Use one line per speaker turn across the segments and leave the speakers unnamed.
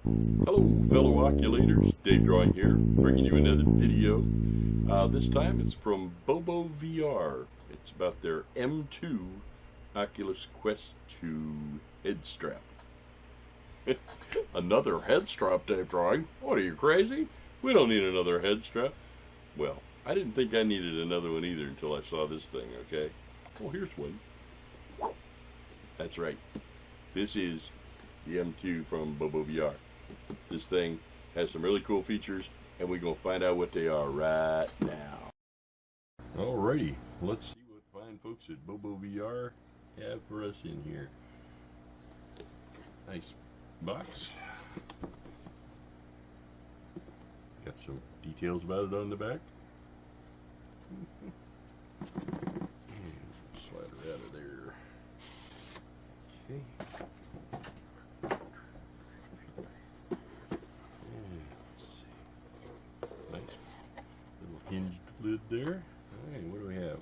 Hello fellow oculators, Dave Drawing here, bringing you another video. This time it's from BOBOVR. It's about their M2 Oculus Quest 2 head strap. Another head strap, Dave Drawing? What, are you crazy? We don't need another head strap. Well, I didn't think I needed another one either until I saw this thing, okay? Oh, here's one. That's right. This is the M2 from BOBOVR. This thing has some really cool features, and we're going to find out what they are right now. Alrighty, let's see what fine folks at BOBOVR have for us in here. Nice box. Got some details about it on the back. Slide her out of there. Okay. Hinged lid there. Alright, what do we have?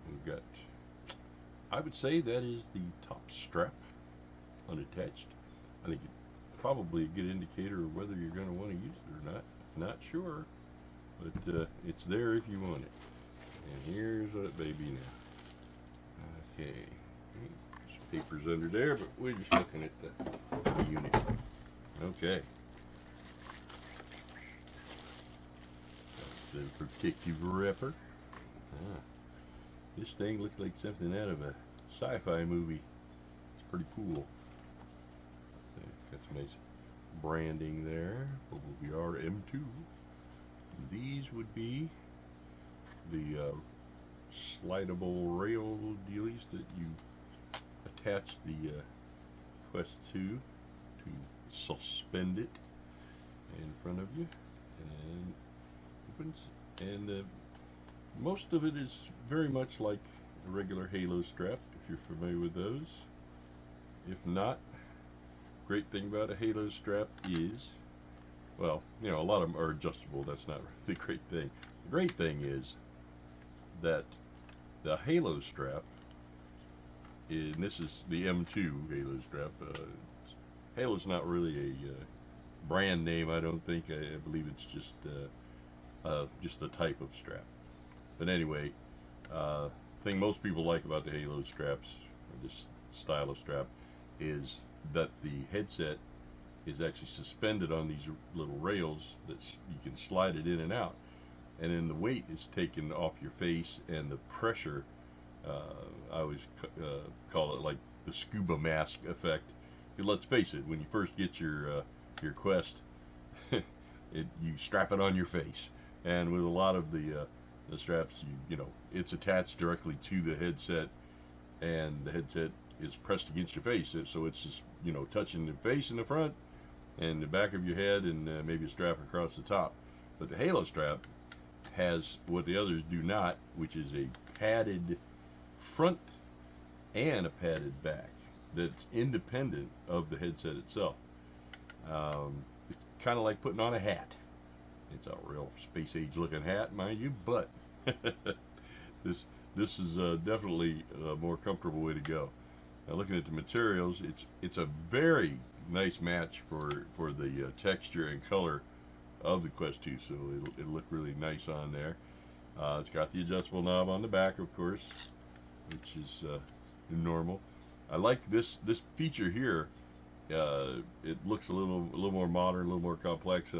We've got, I would say that is the top strap unattached. I think it's probably a good indicator of whether you're going to want to use it or not. Not sure, but it's there if you want it. And here's what baby now. Okay, some papers under there, but we're just looking at the unit. Okay. The protective wrapper. This thing looked like something out of a sci-fi movie. It's pretty cool. Got some nice branding there. BOBOVR M2. These would be the slidable rail dealies that you attach the Quest 2 to suspend it in front of you, and and most of it is very much like a regular Halo strap, if you're familiar with those. If not, great thing about a Halo strap is, well, you know, a lot of them are adjustable. That's not the great thing. The great thing is that the Halo strap, and this is the M2 Halo strap. Halo's not really a brand name, I don't think. I believe it's just a type of strap. But anyway, thing most people like about the Halo straps, or this style of strap, is that the headset is actually suspended on these little rails that you can slide it in and out, and then the weight is taken off your face, and the pressure, I always call it like the scuba mask effect. Let's face it, when you first get your Quest, you strap it on your face. And with a lot of the straps, you know, it's attached directly to the headset, and the headset is pressed against your face, so it's just, you know, touching the face in the front and the back of your head, and maybe a strap across the top. But the Halo strap has what the others do not, which is a padded front and a padded back that's independent of the headset itself. It's kind of like putting on a hat. It's a real space age looking hat, mind you, but this is definitely a more comfortable way to go. Now, looking at the materials, it's a very nice match for the texture and color of the Quest 2, so it'll look really nice on there. It's got the adjustable knob on the back, of course, which is normal. I like this feature here. It looks a little more modern, a little more complex.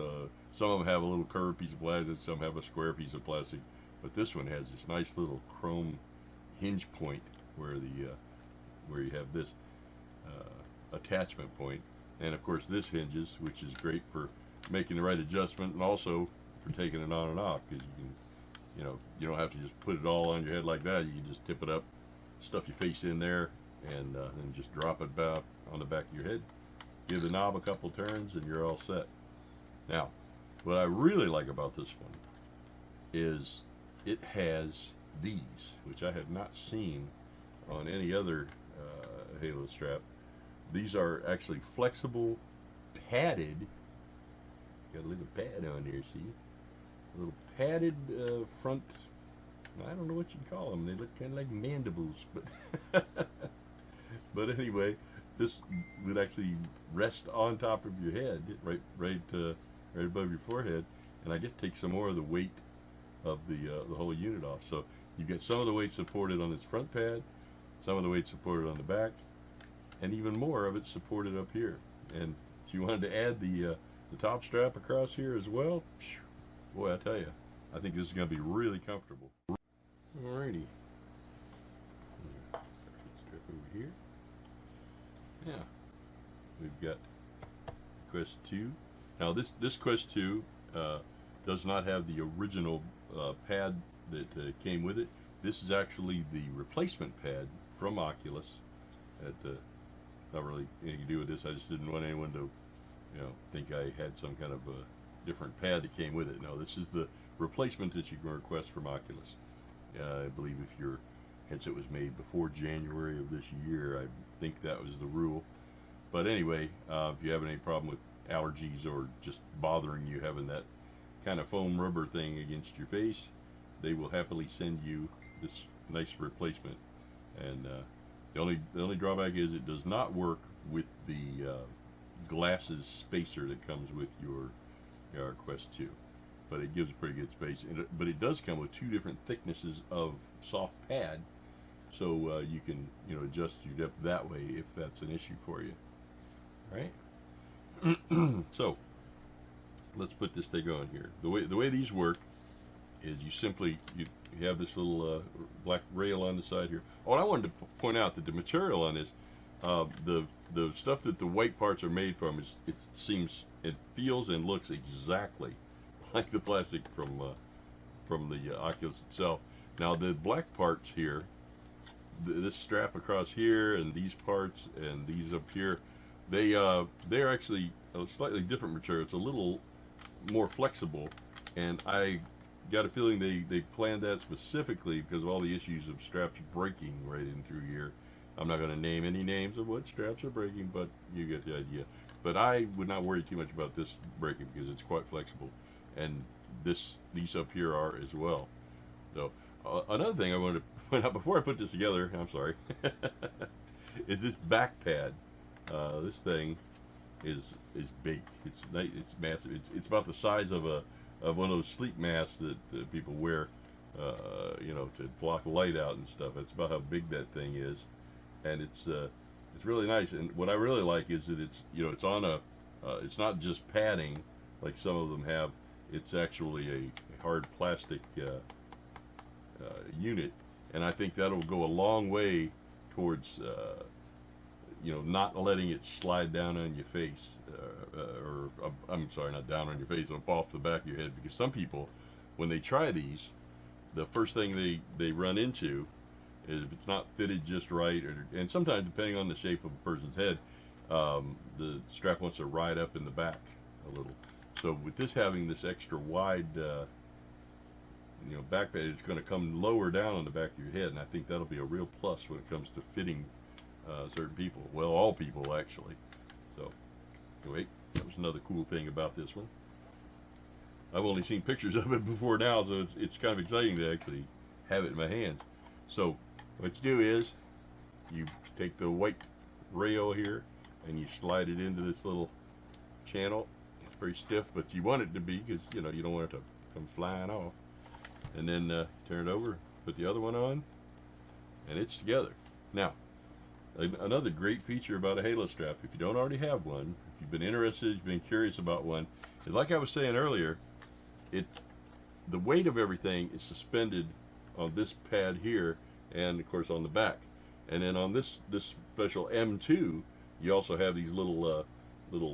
Some of them have a little curved piece of plastic, some have a square piece of plastic, but this one has this nice little chrome hinge point where you have this attachment point, and of course this hinges, which is great for making the right adjustment, and also for taking it on and off, because you don't have to just put it all on your head like that. You can just tip it up, stuff your face in there, and then just drop it back on the back of your head. Give the knob a couple turns, and you're all set. Now, what I really like about this one is it has these, which I have not seen on any other Halo strap. These are actually flexible, padded. Got a little pad on there, see? A little padded front. I don't know what you call them. They look kind of like mandibles, but but anyway, this would actually rest on top of your head, right above your forehead, and I get to take some more of the weight of the whole unit off. So you get some of the weight supported on this front pad, some of the weight supported on the back, and even more of it supported up here. And if you wanted to add the top strap across here as well, boy, I tell you, I think this is going to be really comfortable. Alrighty. Strap over here. Yeah, we've got Quest 2. Now this Quest 2 does not have the original pad that came with it. This is actually the replacement pad from Oculus. That not really anything to do with this. I just didn't want anyone to, think I had some kind of a different pad that came with it. No, this is the replacement that you can request from Oculus. I believe if your headset was made before January of this year, I think that was the rule. But anyway, if you have any problem with allergies or just bothering you having that kind of foam rubber thing against your face, they will happily send you this nice replacement. And the only drawback is it does not work with the glasses spacer that comes with your Quest 2, but it gives a pretty good space. But it does come with two different thicknesses of soft pad, so you can adjust your depth that way if that's an issue for you. All right. So let's put this thing on here. The way these work is you have this little black rail on the side here. Oh, and I wanted to point out that the material on this, the stuff that the white parts are made from, it feels and looks exactly like the plastic from the Oculus itself. Now the black parts here, this strap across here and these parts and these up here, they're actually a slightly different material. It's a little more flexible, and I got a feeling they planned that specifically because of all the issues of straps breaking right in through here. I'm not going to name any names of what straps are breaking, but you get the idea. But I would not worry too much about this breaking because it's quite flexible, and these up here are as well. So another thing I wanted to point out before I put this together, I'm sorry, is this back pad. This thing is big. It's massive. It's about the size of one of those sleep masks that people wear, to block light out and stuff. That's about how big that thing is, and it's really nice. And what I really like is that it's on it's not just padding like some of them have. It's actually a hard plastic unit, and I think that'll go a long way towards not letting it slide down on your face, or I'm sorry, not down on your face, up off the back of your head. Because some people, when they try these, the first thing they run into is if it's not fitted just right, and sometimes depending on the shape of a person's head, the strap wants to ride up in the back a little. So with this having this extra wide back pad, it's going to come lower down on the back of your head, and I think that'll be a real plus when it comes to fitting certain people. Well, all people actually. So anyway, that was another cool thing about this one. I've only seen pictures of it before now, so it's kind of exciting to actually have it in my hands. So what you do is you take the white rail here and you slide it into this little channel. It's pretty stiff, but you want it to be, because you don't want it to come flying off. And then turn it over, put the other one on, and it's together. Now, another great feature about a halo strap, if you don't already have one, if you've been interested, you've been curious about one, is like I was saying earlier, the weight of everything is suspended on this pad here, and of course on the back. And then on this special M2, you also have these little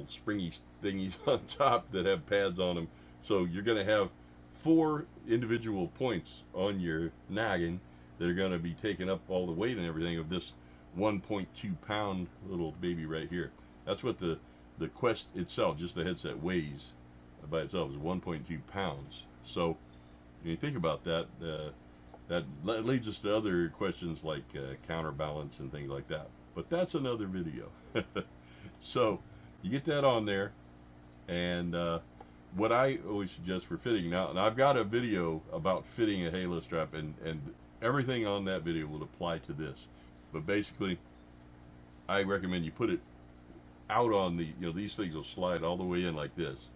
springy thingies on top that have pads on them. So you're going to have 4 individual points on your noggin that are going to be taking up all the weight and everything of this 1.2 pound little baby right here. That's what the Quest itself, just the headset, weighs by itself, is 1.2 pounds. So when you think about that, that leads us to other questions like counterbalance and things like that. But that's another video. So you get that on there, and what I always suggest for fitting now, and I've got a video about fitting a halo strap, and everything on that video will apply to this. But basically, I recommend you put it out on the, these things will slide all the way in like this.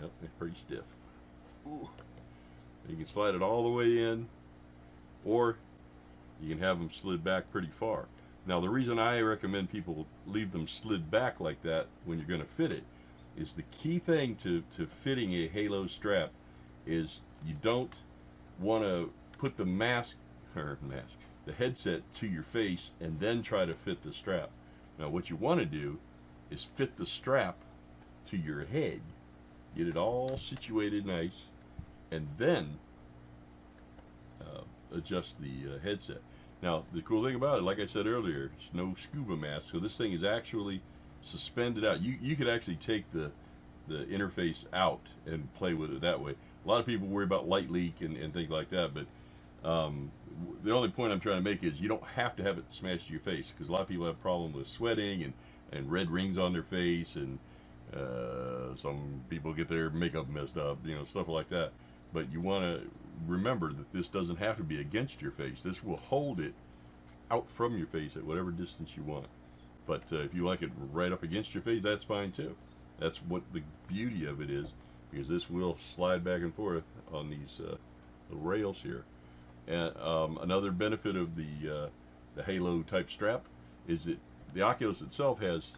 Yep, they're pretty stiff. Ooh. You can slide it all the way in, or you can have them slid back pretty far. Now, the reason I recommend people leave them slid back like that when you're going to fit it is the key thing to fitting a halo strap is you don't want to put the the headset to your face and then try to fit the strap. Now, what you want to do is fit the strap to your head, get it all situated nice, and then adjust the headset. Now, the cool thing about it, like I said earlier, it's no scuba mask, so this thing is actually suspended out. You could actually take the interface out and play with it that way. A lot of people worry about light leak and things like that, but the only point I'm trying to make is you don't have to have it smashed to your face, because a lot of people have problems with sweating and red rings on their face, and some people get their makeup messed up, stuff like that. But you want to remember that this doesn't have to be against your face. This will hold it out from your face at whatever distance you want. But if you like it right up against your face, that's fine too. That's what the beauty of it is, because this will slide back and forth on these the rails here. And another benefit of the Halo type strap is that the Oculus itself has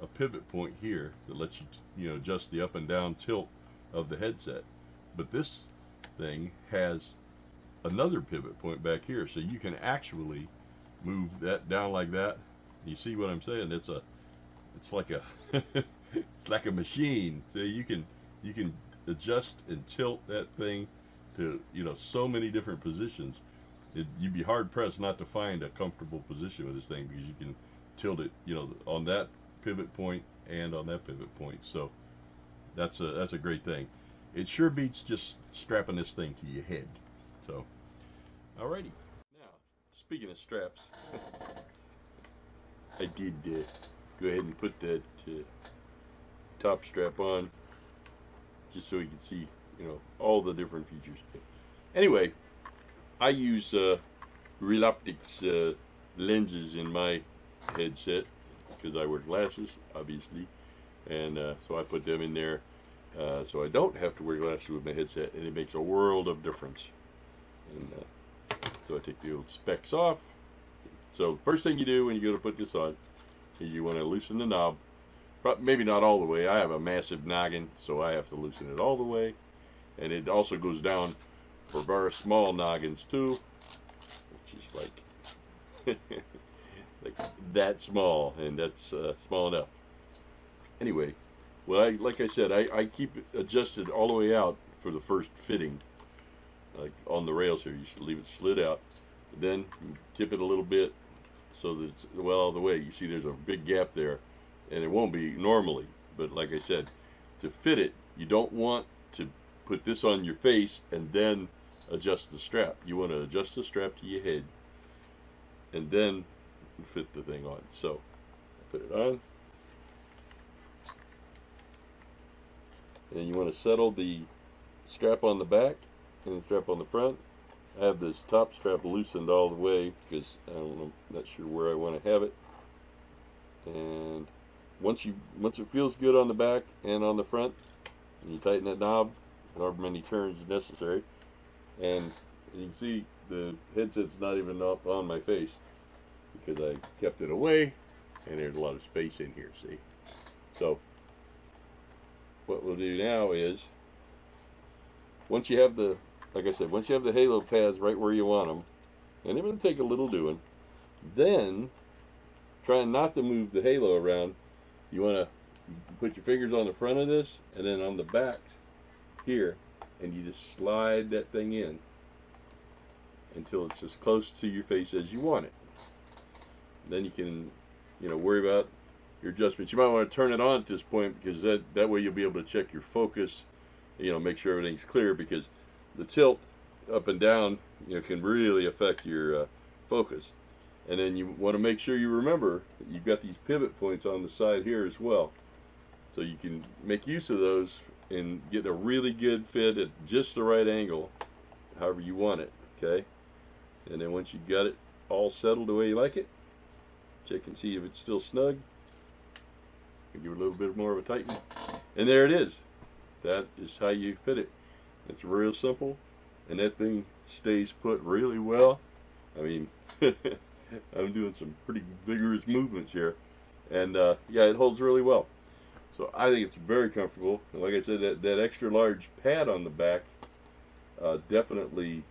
a pivot point here that lets you adjust the up and down tilt of the headset. But this thing has another pivot point back here, so you can actually move that down like that. You see what I'm saying? It's like a it's like a machine. So you can adjust and tilt that thing to so many different positions. You'd be hard pressed not to find a comfortable position with this thing, because you can tilt it on that pivot point and on that pivot point. So that's a great thing. It sure beats just strapping this thing to your head. So, alrighty. Now, speaking of straps, I did go ahead and put that top strap on, just so you can see, all the different features. Anyway, I use real optics lenses in my headset, because I wear glasses, obviously, and so I put them in there. So I don't have to wear glasses with my headset, and it makes a world of difference. And so I take the old specs off. So first thing you do when you go to put this on is you want to loosen the knob. Maybe not all the way. I have a massive noggin, so I have to loosen it all the way. And it also goes down for very small noggins too, which is like like that small, and that's small enough. Anyway. Well, like I said, I keep it adjusted all the way out for the first fitting, like on the rails here. You leave it slid out, then you tip it a little bit so that it's well all the way. You see there's a big gap there, and it won't be normally. But like I said, to fit it, you don't want to put this on your face and then adjust the strap. You want to adjust the strap to your head and then fit the thing on. So, put it on. And you want to settle the strap on the back and the strap on the front. I have this top strap loosened all the way because I'm not sure where I want to have it. And once it feels good on the back and on the front, you tighten that knob however many turns is necessary. And you can see the headset's not even up on my face because I kept it away, and there's a lot of space in here, see? So what we'll do now is, once you have the, like I said, once you have the halo pads right where you want them, and they're going to take a little doing, then trying not to move the halo around, you want to put your fingers on the front of this and then on the back here, and you just slide that thing in until it's as close to your face as you want it. Then you can, worry about your adjustments. You might want to turn it on at this point, because that way you'll be able to check your focus, make sure everything's clear, because the tilt up and down can really affect your focus. And then you want to make sure you remember that you've got these pivot points on the side here as well, so you can make use of those and get a really good fit at just the right angle, however you want it. Okay, and then once you've got it all settled the way you like it, Check and see if it's still snug. Give it a little bit more of a tighten. And there it is. That is how you fit it. It's real simple. And that thing stays put really well. I mean, I'm doing some pretty vigorous movements here. And yeah, it holds really well. So I think it's very comfortable. And like I said, that extra large pad on the back definitely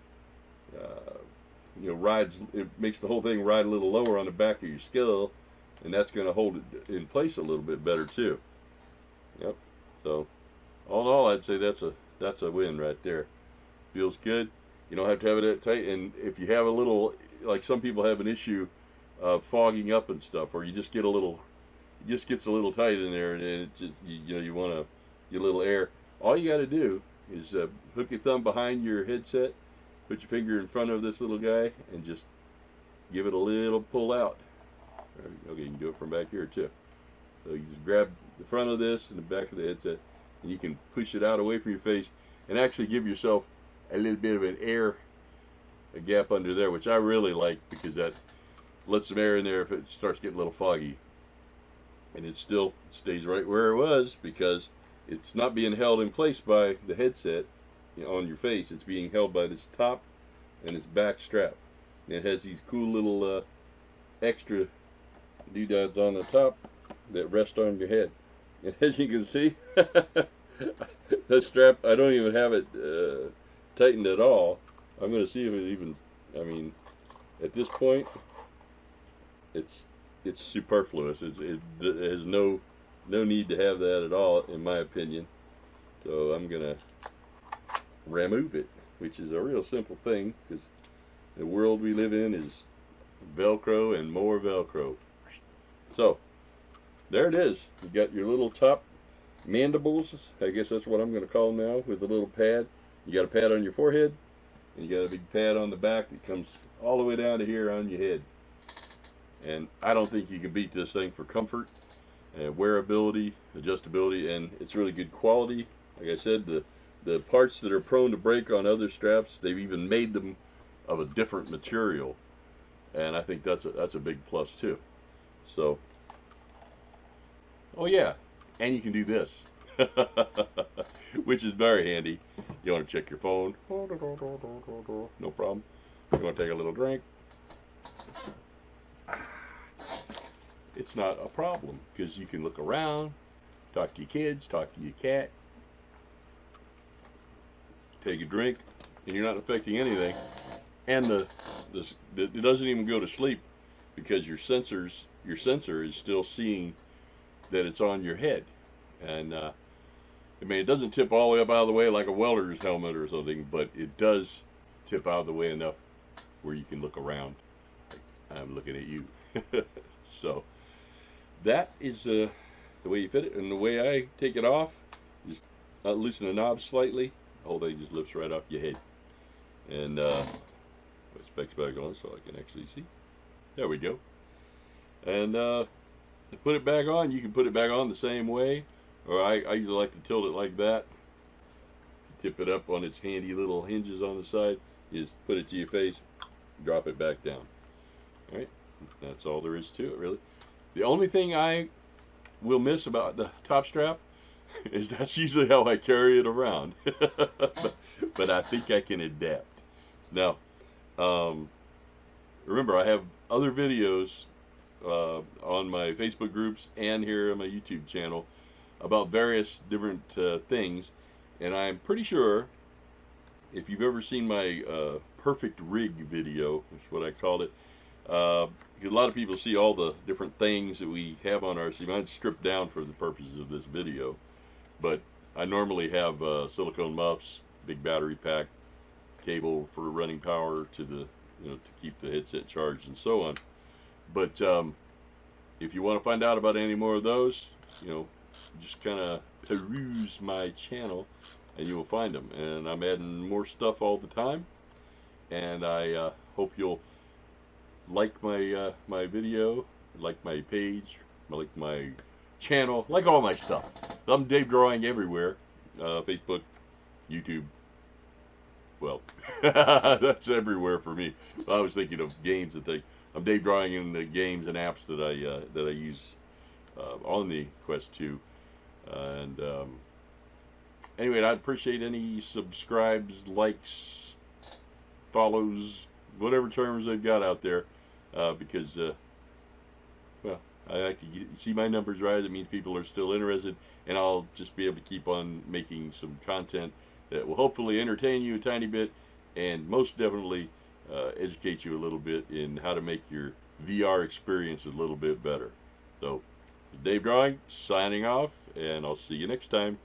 you know, rides, it makes the whole thing ride a little lower on the back of your skull, and that's going to hold it in place a little bit better too. Yep. So all in all, I'd say that's a win right there. Feels good. You don't have to have it that tight, and if you have a little, like some people have an issue of fogging up and stuff, or you just get a little, it just gets a little tight in there, and it just, you know, you want to get a little air. All you got to do is hook your thumb behind your headset, put your finger in front of this little guy, and just give it a little pull out. Okay, you can do it from back here too. So you just grab the front of this and the back of the headset, and you can push it out away from your face and actually give yourself a little bit of an air gap under there, which I really like, because that lets some air in there if it starts getting a little foggy. And it still stays right where it was, because it's not being held in place by the headset, you know, on your face. It's being held by this top and this back strap. And it has these cool little extra doodads on the top that rest on your head. And as you can see, that strap, I don't even have it tightened at all. I'm going to see if it even, I mean, at this point, it's superfluous. It has no need to have that at all, in my opinion. So I'm going to remove it, which is a real simple thing, because the world we live in is Velcro and more Velcro. So there it is. You got your little top mandibles, I guess that's what I'm going to call them now, with a little pad. You got a pad on your forehead, and you got a big pad on the back that comes all the way down to here on your head. And I don't think you can beat this thing for comfort, wearability, adjustability, and it's really good quality. Like I said, the parts that are prone to break on other straps, they've even made them of a different material, and I think that's a big plus too. So, oh yeah, and you can do this, which is very handy. You want to check your phone, no problem. You want to take a little drink, it's not a problem, because you can look around, talk to your kids, talk to your cat, take a drink, and you're not affecting anything. And it doesn't even go to sleep, because your sensor is still seeing that it's on your head. And I mean, it doesn't tip all the way up out of the way like a welder's helmet or something, but it does tip out of the way enough where you can look around. Like I'm looking at you. So that is the way you fit it. And the way I take it off is loosen the knob slightly. The whole thing just lifts right off your head. And put specs back on so I can actually see. There we go. And to put it back on, you can put it back on the same way, or I usually like to tilt it like that. Tip it up on its handy little hinges on the side. You just put it to your face, drop it back down. Alright, that's all there is to it, really. The only thing I will miss about the top strap is that's usually how I carry it around. But I think I can adapt. Now, remember, I have other videos on my Facebook groups and here on my YouTube channel about various different things, and I'm pretty sure if you've ever seen my perfect rig video, is what I called it, because a lot of people see all the different things that we have on our RC. Mine's stripped down for the purposes of this video, but I normally have silicone muffs, big battery pack, cable for running power to the, you know, to keep the headset charged and so on. But if you want to find out about any more of those, you know, just kind of peruse my channel and you will find them. And I'm adding more stuff all the time, and I hope you'll like my my video, like my page, like my channel, like all my stuff. I'm Dave Drawing everywhere, Facebook, YouTube. Well, that's everywhere for me. I was thinking of games and things. I'm Dave drawing in the games and apps that I use on the Quest 2. And anyway, I'd appreciate any subscribes, likes, follows, whatever terms they've got out there, because well, I like to see my numbers rise. It means people are still interested, and I'll just be able to keep on making some content that will hopefully entertain you a tiny bit, and most definitely educate you a little bit in how to make your VR experience a little bit better. So, Dave Drawing, signing off, and I'll see you next time.